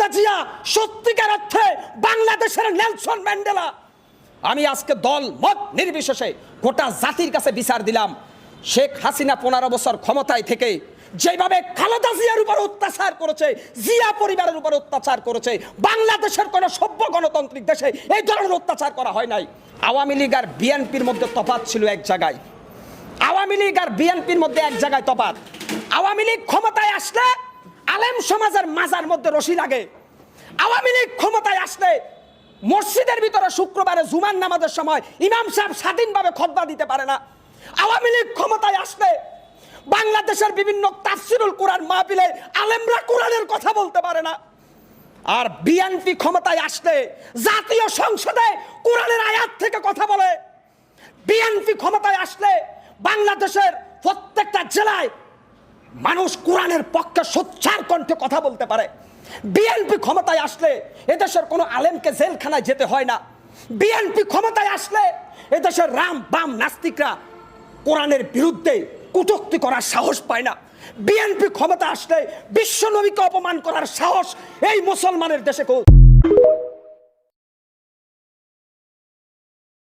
খালেদা জিয়া সত্যিকার অর্থে বাংলাদেশের নেলসন ম্যান্ডেলা। আমি আজকে দল মত নির্বিশেষে গোটা জাতির কাছে বিচার দিলাম, শেখ হাসিনা 15 বছর ক্ষমতায় থেকে যেভাবে খালেদা জিয়ার উপর অত্যাচার করেছে, জিয়া পরিবারের উপর অত্যাচার করেছে, বাংলাদেশের কোন সভ্য গণতান্ত্রিক দেশে এই ধরনের অত্যাচার করা হয় নাই। আওয়ামী লীগ আর বিএনপির মধ্যে তফাৎ ছিল এক জায়গায়। আওয়ামী লীগ আর বিএনপির মধ্যে এক জায়গায় তফাৎ। আওয়ামী লীগ ক্ষমতায় আসলে আলেম সমাজের মাজার মধ্যে রশি লাগে। আওয়ামী লীগ ক্ষমতায় আসলে মসজিদের ভিতরে শুক্রবারে জুমার নামাজের সময় ইমাম সাহেব স্বাধীনভাবে খুতবা দিতে পারে না। আওয়ামী লীগ ক্ষমতায় আসলে বাংলাদেশের বিভিন্ন তাফসিরুল কোরআন মাহফিলে আলেমরা কোরআনের কথা বলতে পারে না। আর বিএনপি ক্ষমতায় আসলে জাতীয় সংসদে কোরআনের আয়াত থেকে কথা বলে। বিএনপি ক্ষমতায় আসলে বাংলাদেশের প্রত্যেকটা জেলায় মানুষ কোরআনের পক্ষে সোচ্চার কণ্ঠে কথা বলতে পারে। বিএনপি ক্ষমতায় আসলে এদেশের কোনো আলেমকে জেলখানায় যেতে হয় না। বিএনপি ক্ষমতায় আসলে এদেশের রাম বাম নাস্তিকরা কোরআনের বিরুদ্ধে কটূক্তি করার সাহস পায় না। বিএনপি ক্ষমতা আসলে বিশ্ব নবীকে অপমান করার সাহস এই মুসলমানের দেশে